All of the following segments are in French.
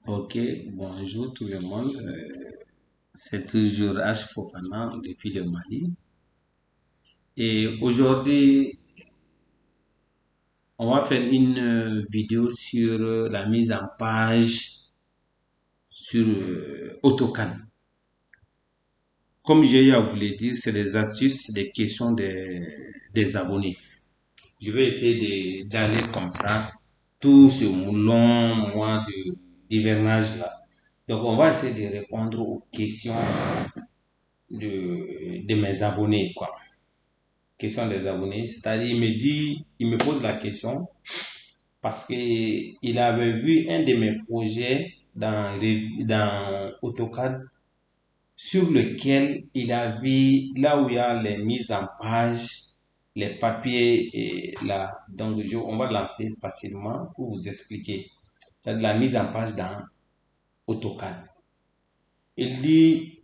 Ok, bonjour tout le monde. C'est toujours H. Fofana depuis le Mali. Et aujourd'hui, on va faire une vidéo sur la mise en page sur AutoCAD. Comme j'ai eu à vous le dire, c'est des astuces, des questions des abonnés. Je vais essayer d'aller comme ça, tout ce long mois d'hivernage là. Donc, on va essayer de répondre aux questions de mes abonnés, quoi. Question des abonnés, c'est-à-dire il me pose la question parce que il avait vu un de mes projets dans AutoCAD sur lequel il a vu là où il y a les mises en page, les papiers et là. Donc on va lancer facilement pour vous expliquer. C'est de la mise en page dans AutoCAD. Il dit,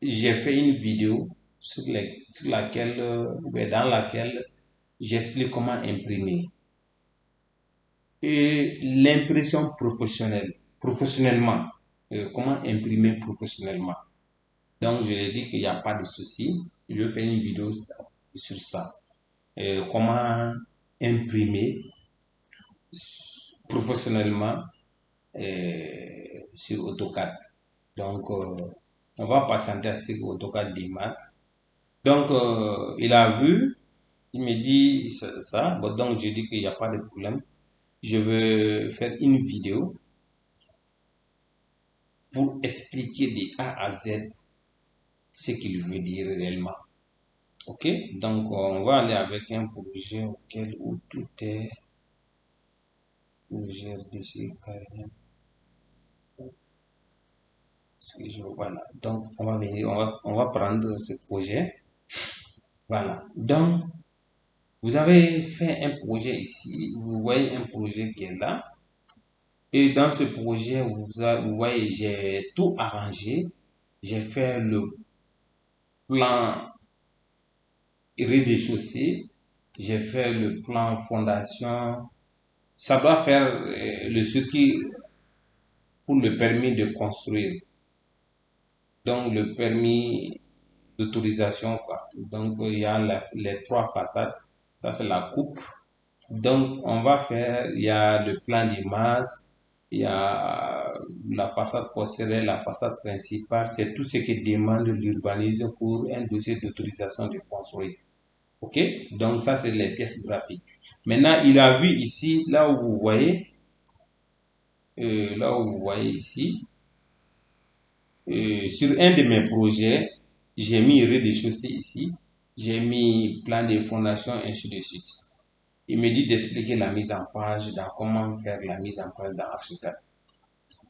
j'ai fait une vidéo sur laquelle, dans laquelle j'explique comment imprimer. Et l'impression professionnelle, professionnellement, comment imprimer professionnellement. Donc, je lui ai dit qu'il n'y a pas de souci. Je vais faire une vidéo sur ça. Comment imprimer professionnellement sur AutoCAD. Donc, on va patienter à ce que AutoCAD démarre. Donc, il a vu, il me dit ça. Bon, donc, je dis qu'il n'y a pas de problème. Je vais faire une vidéo pour expliquer de A à Z ce qu'il veut dire réellement. Ok? Donc, on va aller avec un projet où tout est projet dessus carrément. Voilà. Donc, on va venir, on va prendre ce projet. Voilà. Donc, vous avez fait un projet ici. Vous voyez un projet qui est là. Et dans ce projet, vous voyez, j'ai tout arrangé. J'ai fait le plan rez-de-chaussée. J'ai fait le plan fondation. Ça doit faire le circuit pour le permis de construire. Donc, le permis d'autorisation, quoi. Donc, il y a les trois façades. Ça, c'est la coupe. Donc, on va faire, il y a le plan d'image, il y a la façade postérieure, la façade principale. C'est tout ce qui demande l'urbanisme pour un dossier d'autorisation de construire. OK? Donc, ça, c'est les pièces graphiques. Maintenant, il a vu ici, là où vous voyez ici, sur un de mes projets, j'ai mis rez-de-chaussée ici, j'ai mis plan de fondation, ainsi de suite. Il me dit d'expliquer la mise en page, dans comment faire la mise en page dans ArchiCAD.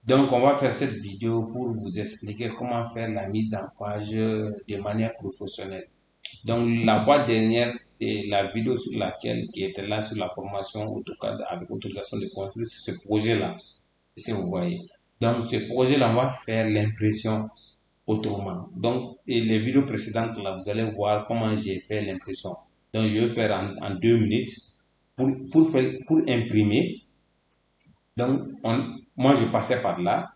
Donc, on va faire cette vidéo pour vous expliquer comment faire la mise en page de manière professionnelle. Donc, la fois dernière, la vidéo sur laquelle, qui était là sur la formation AutoCAD avec autorisation de construire, c'est ce projet-là, si vous voyez. Donc, ce projet-là, on va faire l'impression autrement. Donc, et les vidéos précédentes, là, vous allez voir comment j'ai fait l'impression. Donc, je vais faire en 2 minutes pour imprimer. Donc, moi, je passais par là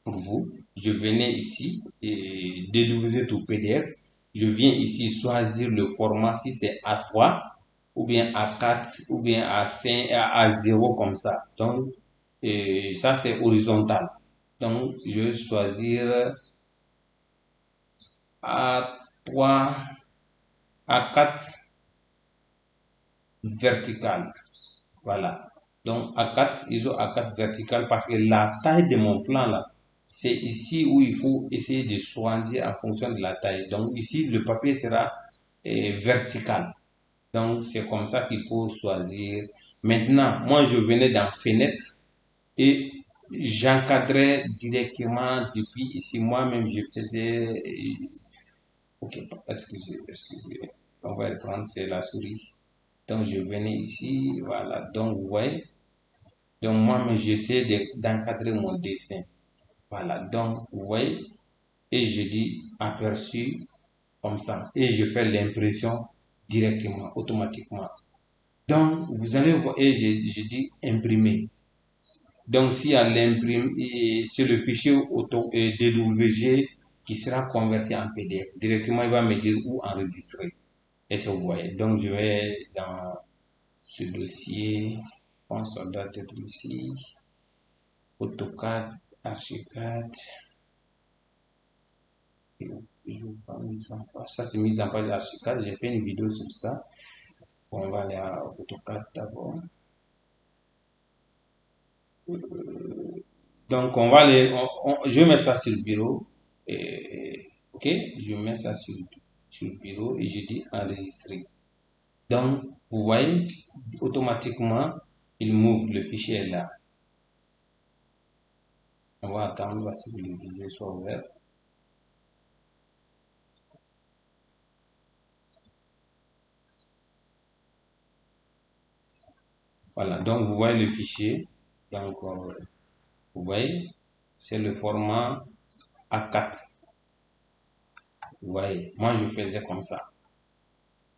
pour vous. Je venais ici et déduisez tout PDF. Je viens ici choisir le format si c'est A3 ou bien A4 ou bien A5, A0 comme ça. Donc, ça c'est horizontal. Donc, je vais choisir A3, A4 vertical. Voilà. Donc, A4, ils ont A4 vertical parce que la taille de mon plan là, c'est ici où il faut essayer de choisir en fonction de la taille. Donc, ici, le papier sera vertical. Donc, c'est comme ça qu'il faut choisir. Maintenant, moi, je venais dans fenêtre et j'encadrais directement depuis ici. Moi-même, je faisais. Ok, excusez. On va prendre, c'est la souris. Donc, je venais ici, voilà. Donc, vous voyez. Donc, moi-même, j'essaie d'encadrer mon dessin. Voilà. Donc, vous voyez. Et je dis aperçu comme ça. Et je fais l'impression directement, automatiquement. Donc, vous allez voir, et je dis imprimer. Donc, s'il y a l'imprime, c'est le fichier DWG qui sera converti en PDF. Directement, il va me dire où enregistrer. Est-ce que vous voyez? Donc, je vais dans ce dossier. Je pense que ça doit être ici. AutoCAD, Archicad. Ça, c'est mise en page Archicad. J'ai fait une vidéo sur ça. On va aller à AutoCAD d'abord. Donc, on va aller, je mets ça sur le bureau. Ok, je mets ça sur le bureau et je dis enregistrer. Donc, vous voyez, automatiquement, il m'ouvre le fichier là. On va attendre à ce que le fichier soit ouvert. Voilà, donc vous voyez le fichier. Donc, vous voyez, c'est le format A4. Vous voyez, moi je faisais comme ça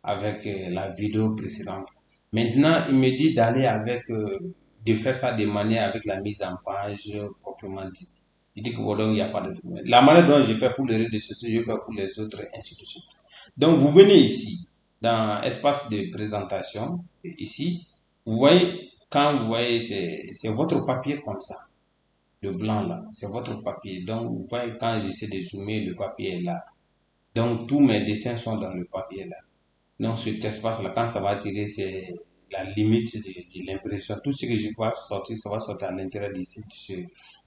avec la vidéo précédente. Maintenant, il me dit d'aller avec, de faire ça de manière avec la mise en page proprement dit. Il dit que voilà, il n'y a pas de problème. La manière dont je fais pour les réseaux sociaux, je fais pour les autres, ainsi de suite. Donc, vous venez ici, dans espace de présentation, ici, vous voyez, quand vous voyez, c'est votre papier comme ça, le blanc là, c'est votre papier. Donc, vous voyez, quand j'essaie de zoomer, le papier est là. Donc, tous mes dessins sont dans le papier là. Donc, cet espace-là, quand ça va tirer, c'est la limite de l'impression. Tout ce que je vois sortir, ça va sortir à l'intérieur d'ici, de ce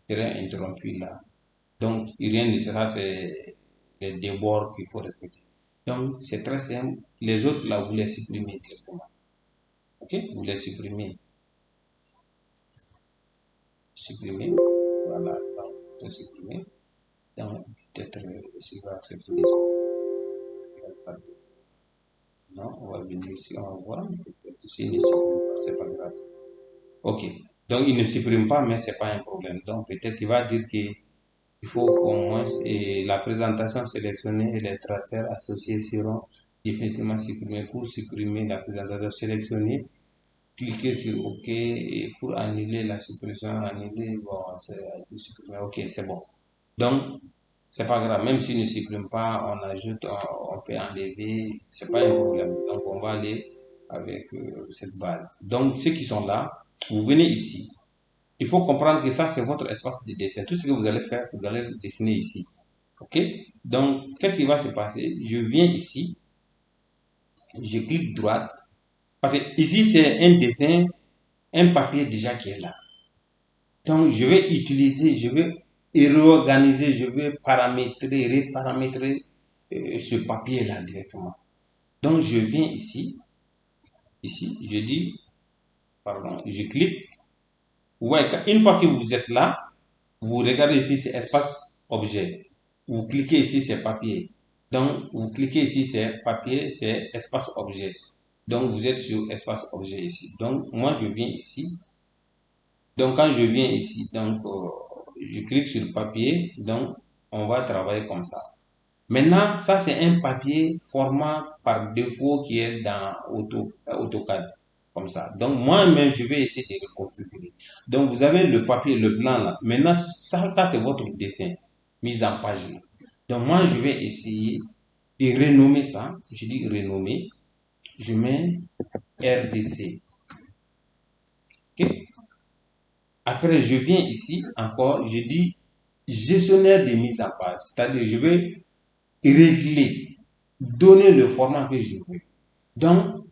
terrain interrompu là. Donc, rien ne sera, c'est les débords qu'il faut respecter. Donc, c'est très simple. Les autres, là, vous les supprimez directement. OK? Vous les supprimez. Supprimez. Voilà. Donc, vous supprimez. Donc, peut-être, s'il va accepter ça. Non, on va venir ici, on va voir. Ici, il ne supprime pas, c'est pas grave. Ok. Donc, il ne supprime pas, mais c'est pas un problème. Donc, peut-être il va dire qu'il faut qu'au moins la présentation sélectionnée et les traceurs associés seront définitivement supprimés. Pour supprimer la présentation sélectionnée, cliquez sur OK et pour annuler la suppression, annuler, bon, c'est tout supprimer. Ok, c'est bon. Donc, c'est pas grave. Même s'il ne supprime pas, on ajoute, on peut enlever, c'est pas un problème. Donc, on va aller avec cette base. Donc, ceux qui sont là, vous venez ici. Il faut comprendre que ça, c'est votre espace de dessin. Tout ce que vous allez faire, vous allez le dessiner ici. OK? Donc, qu'est-ce qui va se passer? Je viens ici, je clique droite. Parce que ici, c'est un dessin, un papier déjà qui est là. Donc, je vais utiliser, je vais réorganiser, je vais paramétrer, reparamétrer ce papier-là directement. Donc, je viens ici, je dis, pardon, je clique. Vous voyez, une fois que vous êtes là, vous regardez ici, c'est espace objet. Vous cliquez ici, c'est papier. Donc, vous cliquez ici, c'est papier, c'est espace objet. Donc, vous êtes sur espace objet ici. Donc, moi, je viens ici. Donc, quand je viens ici, donc, je clique sur le papier. Donc, on va travailler comme ça. Maintenant, ça, c'est un papier format par défaut qui est dans AutoCAD. Comme ça. Donc, moi-même, je vais essayer de le configurer. Donc, vous avez le papier, le blanc là. Maintenant, ça c'est votre dessin, mise en page. Donc, moi, je vais essayer de renommer ça. Je dis renommer. Je mets RDC. OK? Après, je viens ici encore. Je dis gestionnaire de mise en page. C'est-à-dire, je vais régler, donner le format que je veux. Donc,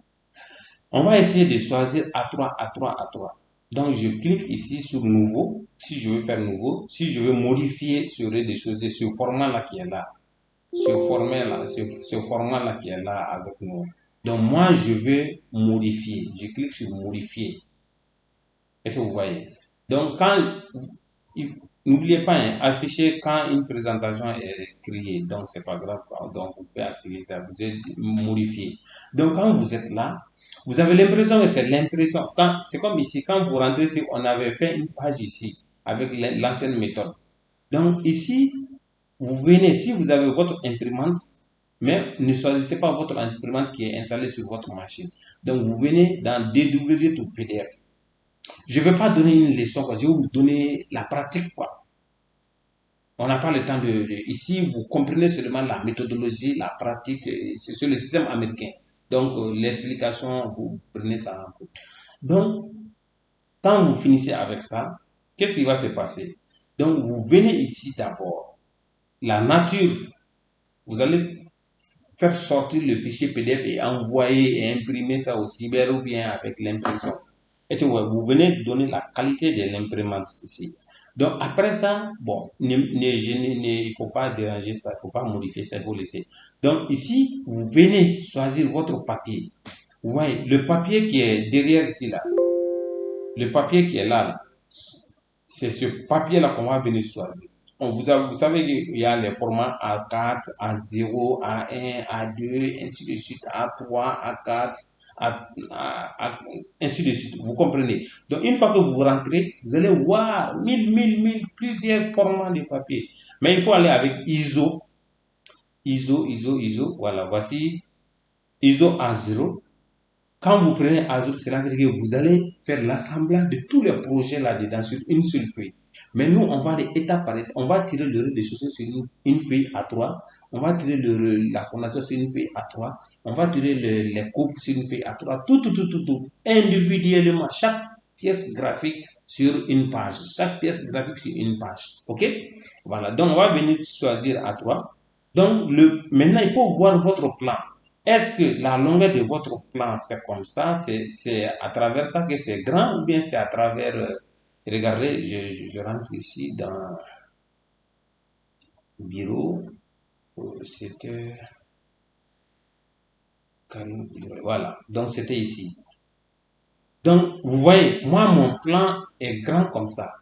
on va essayer de choisir A3, A3, A3. Donc, je clique ici sur nouveau, si je veux faire nouveau, si je veux modifier ce rez-de-chaussée, ce format-là qui est là, ce format-là qui est là avec nous. Donc, moi, je veux modifier. Je clique sur modifier. Est-ce que vous voyez? Donc, n'oubliez pas, hein, afficher quand une présentation est créée. Donc, c'est pas grave. Donc, vous pouvez activer ça, vous êtes modifié. Donc, quand vous êtes là, vous avez l'impression que c'est l'impression. C'est comme ici, quand vous rentrez ici, on avait fait une page ici avec l'ancienne méthode. Donc, ici, vous venez, si vous avez votre imprimante, mais ne choisissez pas votre imprimante qui est installée sur votre machine. Donc, vous venez dans DW to PDF. Je ne vais pas donner une leçon, quoi. Je vais vous donner la pratique, quoi. On n'a pas le temps Ici, vous comprenez seulement la méthodologie, la pratique, c'est sur le système américain. Donc, l'explication, vous prenez ça en compte. Donc, quand vous finissez avec ça, qu'est-ce qui va se passer? Donc, vous venez ici d'abord. La nature, vous allez faire sortir le fichier PDF et envoyer et imprimer ça au cyber ou bien avec l'impression. Et vous venez donner la qualité de l'imprimante ici. Donc après ça, bon, il ne faut pas déranger ça, il ne faut pas modifier ça, il faut laisser. Donc ici, vous venez choisir votre papier. Vous voyez, le papier qui est derrière ici, là, le papier qui est là, c'est ce papier-là qu'on va venir choisir. Vous savez qu'il y a les formats A4, A0, A1, A2, ainsi de suite, A3, A4, ainsi de suite. Vous comprenez? Donc, une fois que vous rentrez, vous allez voir plusieurs formats de papier. Mais il faut aller avec ISO. Voilà, voici ISO A0. Quand vous prenez Azure, cela veut dire que vous allez faire l'assemblage de tous les projets là-dedans sur une seule feuille. Mais nous, on va aller étape par étape. On va tirer le rez-de-chaussée sur une feuille A3. On va tirer la fondation sur une feuille A3. On va tirer les coupes sur une feuille A3. Tout. Individuellement, chaque pièce graphique sur une page. Chaque pièce graphique sur une page. OK? Voilà. Donc, on va venir choisir A3. Donc, maintenant, il faut voir votre plan. Est-ce que la longueur de votre plan, c'est comme ça, c'est à travers ça que c'est grand ou bien c'est à travers... regardez, je rentre ici dans bureau, c'était... Voilà, donc c'était ici. Donc, vous voyez, moi, mon plan est grand comme ça.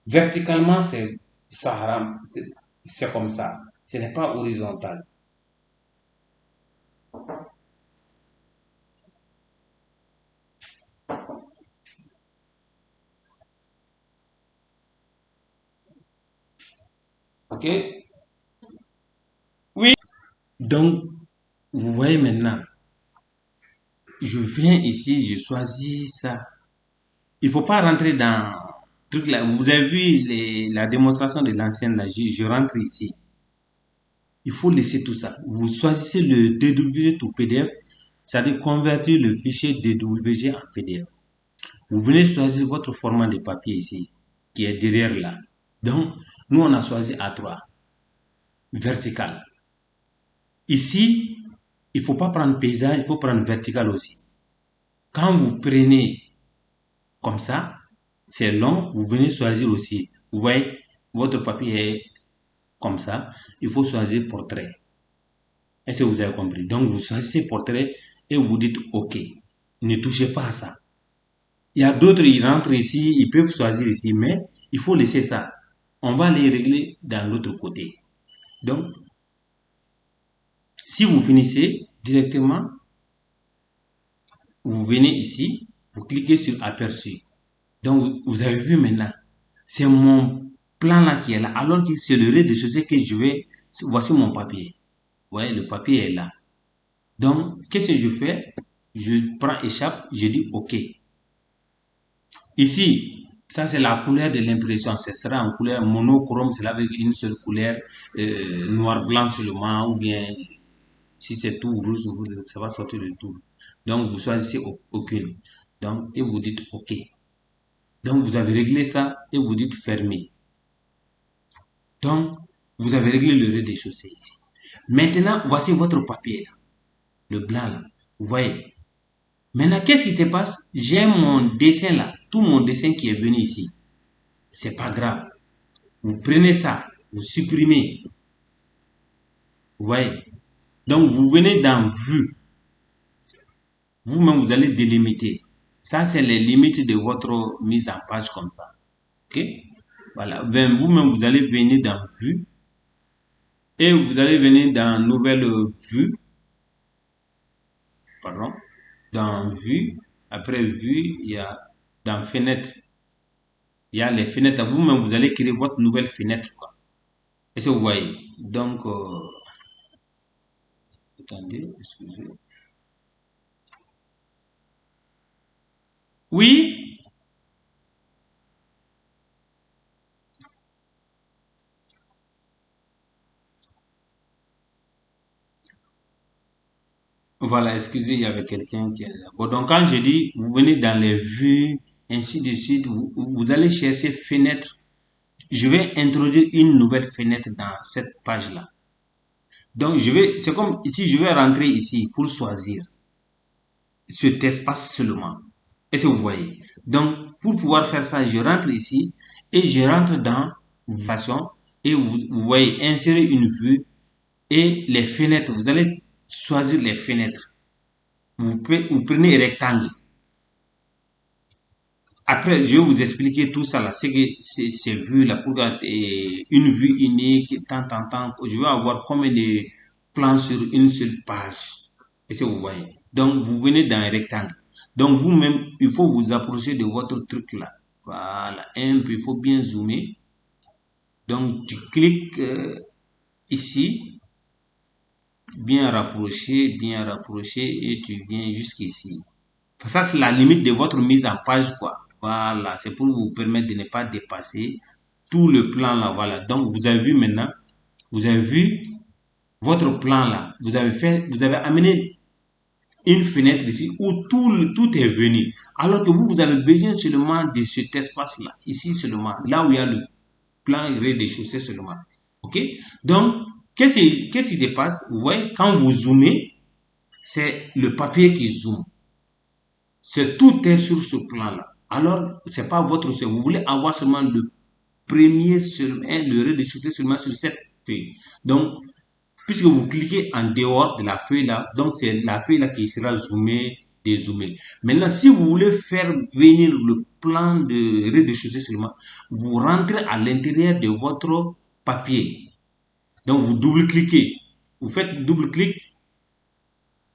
Verticalement, c'est comme ça. Ce n'est pas horizontal. OK? Oui. Donc, vous voyez maintenant, je viens ici, je choisis ça. Il ne faut pas rentrer dans toute la... Vous avez vu la démonstration de l'ancienne là, je rentre ici. Il faut laisser tout ça. Vous choisissez le DWG to PDF, c'est-à-dire convertir le fichier DWG en PDF. Vous venez choisir votre format de papier ici, qui est derrière là. Donc, nous, on a choisi A3, vertical. Ici, il ne faut pas prendre paysage, il faut prendre vertical aussi. Quand vous prenez comme ça, c'est long, vous venez choisir aussi. Vous voyez, votre papier est comme ça, il faut choisir portrait. Est-ce que vous avez compris? Donc, vous choisissez portrait et vous dites OK. Ne touchez pas à ça. Il y a d'autres, ils rentrent ici, ils peuvent choisir ici, mais il faut laisser ça. On va les régler dans l'autre côté. Donc, si vous finissez directement, vous venez ici, vous cliquez sur aperçu. Donc, vous avez vu maintenant, c'est mon plan là qui est là. Alors que c'est le rez-de-chaussée que je vais, voici mon papier. Vous voyez, le papier est là. Donc, qu'est-ce que je fais? Je prends échappe, je dis OK. Ici, ça c'est la couleur de l'impression. Ce sera en couleur monochrome, c'est avec une seule couleur, noir-blanc seulement, ou bien si c'est tout rouge, ça va sortir de tout. Donc, vous choisissez aucune. Donc, et vous dites OK. Donc, vous avez réglé ça et vous dites fermer. Donc, vous avez réglé le rez-de-chaussée ici. Maintenant, voici votre papier là, le blanc là. Vous voyez. Maintenant, qu'est-ce qui se passe? J'ai mon dessin là, tout mon dessin qui est venu ici. C'est pas grave. Vous prenez ça, vous supprimez. Vous voyez. Donc, vous venez dans Vue. Vous-même, vous allez délimiter. Ça, c'est les limites de votre mise en page comme ça. OK? Voilà. Vous-même, vous allez venir dans Vue. Et vous allez venir dans Nouvelle Vue. Pardon. Dans Vue. Après Vue, il y a dans Fenêtre. Il y a les fenêtres. Vous-même, vous allez créer votre nouvelle fenêtre. Est-ce que vous voyez? Donc, attendez, excusez. Oui, Voilà, excusez, il y avait quelqu'un qui est là. Bon, donc quand je dis, vous venez dans les vues, ainsi de suite, vous allez chercher fenêtre. Je vais introduire une nouvelle fenêtre dans cette page-là. Donc, c'est comme ici, je vais rentrer ici pour choisir cet espace seulement. Est-ce que vous voyez? Donc, pour pouvoir faire ça, je rentre ici et je rentre dans façon et vous voyez insérer une vue et les fenêtres. Vous allez choisir les fenêtres. Vous prenez rectangle. Après, je vais vous expliquer tout ça là. C'est que ces vues là, pour une vue unique, tant. Je vais avoir combien de plans sur une seule page. Est-ce que vous voyez? Donc, vous venez dans un rectangle. Donc, vous-même, il faut vous approcher de votre truc là. Voilà. Un peu, il faut bien zoomer. Donc, tu cliques ici, bien rapproché, et tu viens jusqu'ici. Ça, c'est la limite de votre mise en page, quoi. Voilà, c'est pour vous permettre de ne pas dépasser tout le plan là. Voilà. Donc, vous avez vu maintenant, vous avez vu votre plan là. Vous avez amené une fenêtre ici où tout est venu. Alors que vous avez besoin seulement de cet espace-là. Ici seulement. Là où il y a le plan rez-de-chaussée seulement. OK? Donc, qu'est-ce qui se passe? Vous voyez, quand vous zoomez, c'est le papier qui zoome. Tout est sur ce plan-là. Alors, c'est pas votre souhait. Vous voulez avoir seulement le premier, le rez-de-chaussée seulement sur cette feuille. Donc, puisque vous cliquez en dehors de la feuille là, donc c'est la feuille là qui sera zoomée, dézoomée. Maintenant, si vous voulez faire venir le plan de rez-de-chaussée seulement, vous rentrez à l'intérieur de votre papier. Donc, vous double-cliquez. Vous faites double-clic.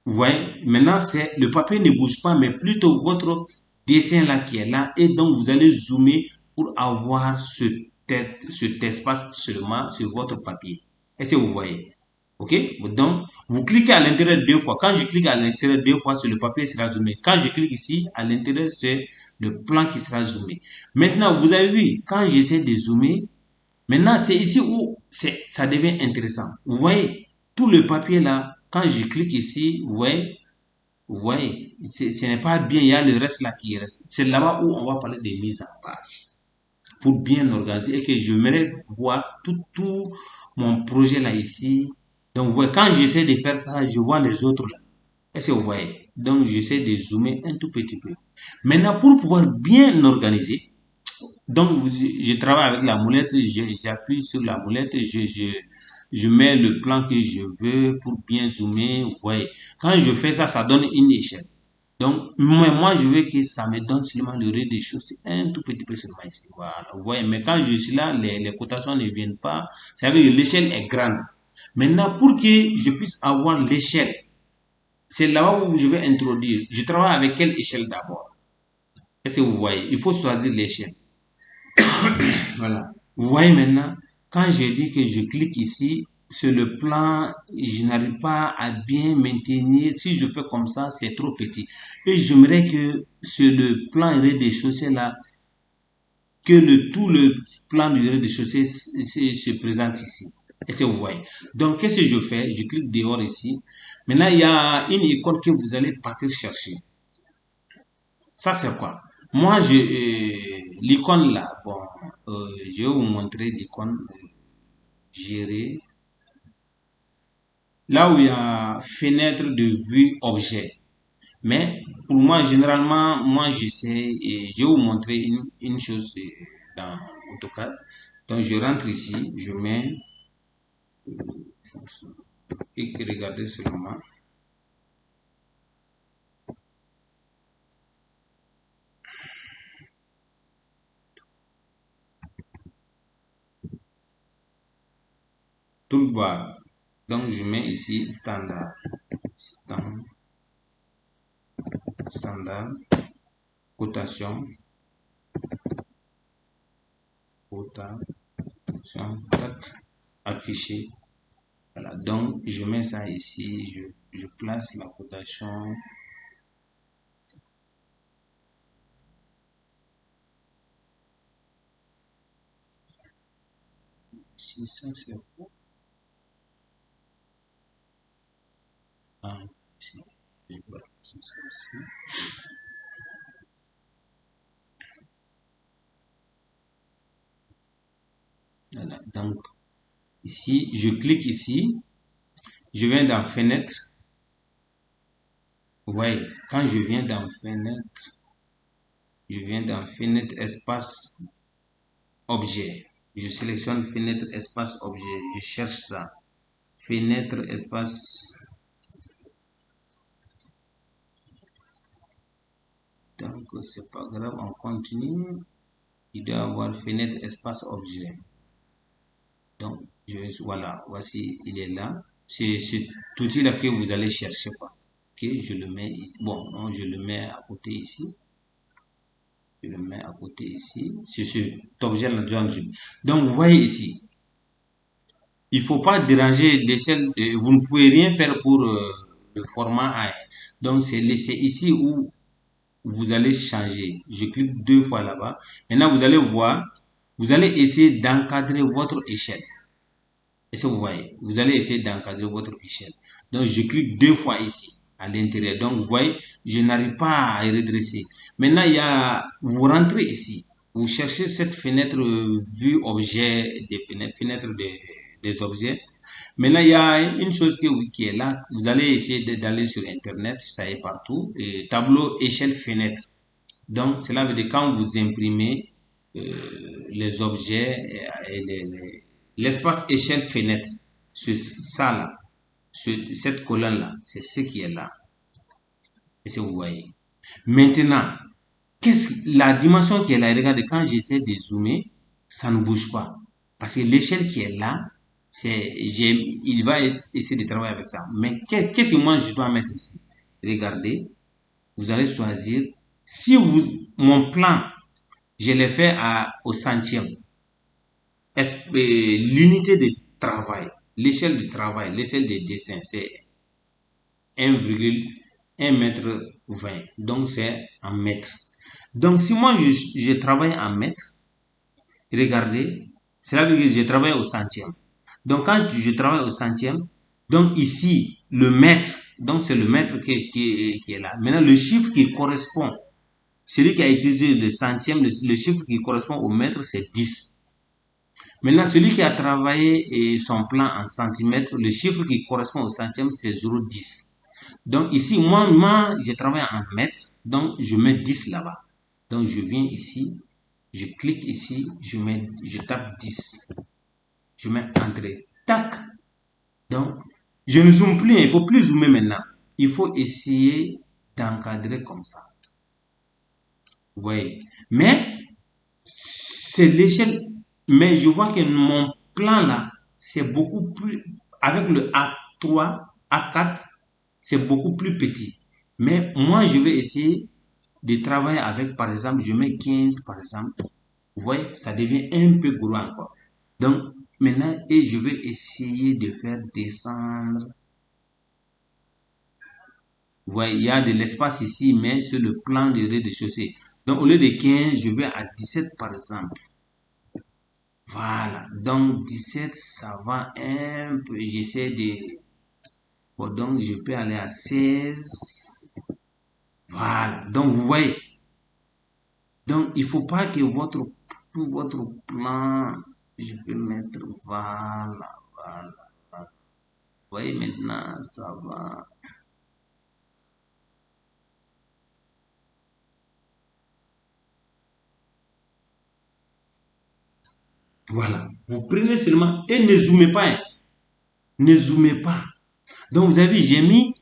Vous voyez, maintenant, le papier ne bouge pas, mais plutôt votre dessin là qui est là. Et donc, vous allez zoomer pour avoir cet espace seulement sur votre papier. Est-ce que vous voyez? OK? Donc, vous cliquez à l'intérieur deux fois. Quand je clique à l'intérieur deux fois, sur le papier sera zoomé. Quand je clique ici, à l'intérieur, c'est le plan qui sera zoomé. Maintenant, vous avez vu, quand j'essaie de zoomer, maintenant, c'est ici où ça devient intéressant. Vous voyez, tout le papier là, quand je clique ici, vous voyez, ce n'est pas bien, il y a le reste là qui reste. C'est là-bas où on va parler de mise en page pour bien organiser et que je j'aimerais voir tout mon projet là ici. Donc, vous voyez, quand j'essaie de faire ça, je vois les autres là. Est-ce que vous voyez? Donc, j'essaie de zoomer un tout petit peu. Maintenant, pour pouvoir bien organiser, donc je travaille avec la moulette, j'appuie sur la moulette, je mets le plan que je veux pour bien zoomer. Vous voyez, quand je fais ça, ça donne une échelle. Donc, moi, je veux que ça me donne seulement le rez-de-chaussée, un tout petit peu seulement ici. Voilà, vous voyez, mais quand je suis là, les cotations ne viennent pas. Ça veut dire que l'échelle est grande. Maintenant, pour que je puisse avoir l'échelle, c'est là où je vais introduire. Je travaille avec quelle échelle d'abord? Est-ce que vous voyez? Il faut choisir l'échelle. Voilà. Vous voyez maintenant, quand j'ai dit que je clique ici, sur le plan, je n'arrive pas à bien maintenir. Si je fais comme ça, c'est trop petit. Et j'aimerais que sur le plan rez-de-chaussée là, que tout le plan du rez-de-chaussée se présente ici. Est-ce que vous voyez? Donc, qu'est-ce que je fais? Je clique dehors ici. Maintenant, il y a une icône que vous allez partir chercher. Ça, c'est quoi? Moi, l'icône là, bon, je vais vous montrer l'icône gérer. Là où il y a fenêtre de vue objet. Mais pour moi, généralement, moi, j'essaie et je vais vous montrer une chose dans AutoCAD. Donc, je rentre ici, je mets, et regardez seulement. Toolbar. Donc, je mets ici standard. Standard. Cotation. Cotation. Affiché. Voilà. Donc, je mets ça ici. Je place la cotation. Si ça, c'est quoi? Ah, ici. Voilà. Donc, ici, je clique ici, je viens dans fenêtre. Vous voyez, quand je viens dans fenêtre espace objet. Je sélectionne fenêtre espace objet. Je cherche ça. Fenêtre espace. Donc, c'est pas grave, on continue. Il doit avoir fenêtre espace objet. Donc, voilà, voici, il est là. C'est tout outil là que vous allez chercher pas. Ok, je le mets ici. Bon, non, je le mets à côté ici. Je le mets à côté ici. C'est cet objet là. Donc, vous voyez ici. Il faut pas déranger l'échelle. Vous ne pouvez rien faire pour le format A1. Donc, c'est ici où vous allez changer. Je clique 2 fois là-bas. Maintenant, vous allez voir. Vous allez essayer d'encadrer votre échelle. Est-ce que vous voyez? Vous allez essayer d'encadrer votre échelle. Donc, je clique 2 fois ici, à l'intérieur. Donc, vous voyez, je n'arrive pas à redresser. Maintenant, vous rentrez ici. Vous cherchez cette fenêtre vue objet des fenêtres des objets. Maintenant, il y a une chose qui est là. Vous allez essayer d'aller sur Internet, ça est partout. Et tableau échelle fenêtre. Donc, cela veut dire quand vous imprimez les objets et l'espace échelle fenêtre, ça là, cette colonne là, c'est ce qui est là. Et si vous voyez. Maintenant, la dimension qui est là, regardez, quand j'essaie de zoomer, ça ne bouge pas. Parce que l'échelle qui est là, il va essayer de travailler avec ça. Mais qu'est-ce que moi je dois mettre ici? Regardez, vous allez choisir. Si mon plan, je l'ai fait au centième. L'unité de travail, l'échelle du travail, l'échelle des dessins, c'est 1,1 mètre 20. Donc, c'est en mètres. Donc, si moi, je travaille en mètres, regardez, cela veut dire que je travaille au centième. Donc, quand je travaille au centième, donc ici, le mètre, donc c'est le mètre qui est là. Maintenant, le chiffre qui correspond, celui qui a utilisé le centième, le chiffre qui correspond au mètre, c'est 10. Maintenant, celui qui a travaillé son plan en centimètres, le chiffre qui correspond au centième, c'est 0,10. Donc ici, moi, je travaille en mètres, donc je mets 10 là-bas. Donc je viens ici, je clique ici, je tape 10. Je mets entrée. Tac. Donc, je ne zoome plus, il ne faut plus zoomer maintenant. Il faut essayer d'encadrer comme ça. Vous voyez. Mais, c'est l'échelle. Mais je vois que mon plan là, c'est beaucoup plus, avec le A3, A4, c'est beaucoup plus petit. Mais moi, je vais essayer de travailler avec, par exemple, je mets 15, par exemple. Vous voyez, ça devient un peu gros encore. Donc, maintenant, et je vais essayer de faire descendre. Vous voyez, il y a de l'espace ici, mais sur le plan de rez-de-chaussée. Donc, au lieu de 15, je vais à 17, par exemple. Voilà, donc 17, ça va un peu, j'essaie de... Bon, donc je peux aller à 16. Voilà, donc vous voyez. Donc il ne faut pas que tout votre plan, je peux mettre, voilà, voilà. Vous voyez maintenant, ça va. Voilà, vous prenez seulement et ne zoomez pas, hein. Ne zoomez pas. Donc vous avez vu,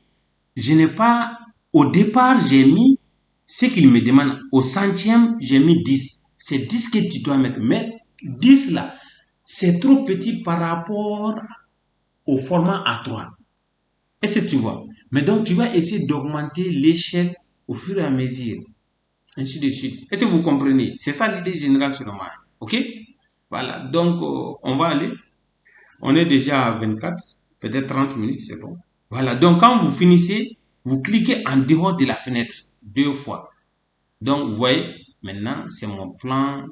je n'ai pas, au départ, j'ai mis ce qu'il me demande. Au centième, j'ai mis 10. C'est 10 que tu dois mettre. Mais 10 là, c'est trop petit par rapport au format A3. Est-ce que tu vois? Mais donc, tu vas essayer d'augmenter l'échelle au fur et à mesure. Ainsi de suite. Est-ce que vous comprenez? C'est ça l'idée générale sur le marché. OK? Voilà. Donc, on va aller. On est déjà à 24, peut-être 30 minutes, c'est bon. Voilà. Donc, quand vous finissez, vous cliquez en dehors de la fenêtre 2 fois. Donc, vous voyez, maintenant, c'est mon plan.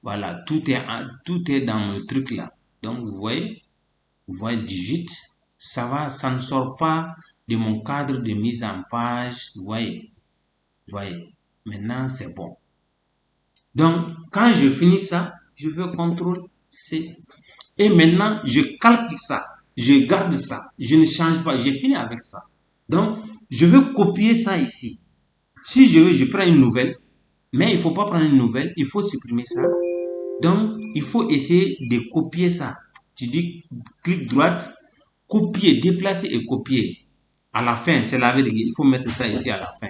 Voilà, tout est dans le truc là. Donc, vous voyez 18. Ça va, ça ne sort pas de mon cadre de mise en page. Vous voyez, maintenant c'est bon. Donc, quand je finis ça, je fais CTRL-C. Et maintenant, je calque ça. Je garde ça. Je ne change pas. J'ai fini avec ça. Donc, je veux copier ça ici. Si je veux, je prends une nouvelle. Mais il ne faut pas prendre une nouvelle. Il faut supprimer ça. Donc, il faut essayer de copier ça. Tu dis clic droite, copier, déplacer et copier. À la fin, c'est la vérité. Il faut mettre ça ici à la fin.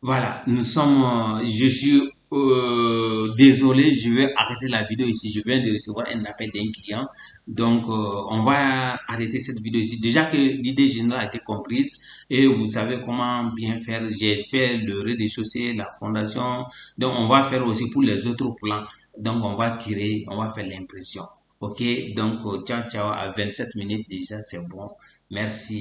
Voilà, je suis désolé, je vais arrêter la vidéo ici. Je viens de recevoir un appel d'un client. Donc, on va arrêter cette vidéo ici. Déjà que l'idée générale a été comprise et vous savez comment bien faire. J'ai fait le rez-de-chaussée, la fondation. Donc, on va faire aussi pour les autres plans. Donc, on va tirer, on va faire l'impression. OK? Donc, ciao, ciao. À 27 minutes déjà, c'est bon. Merci.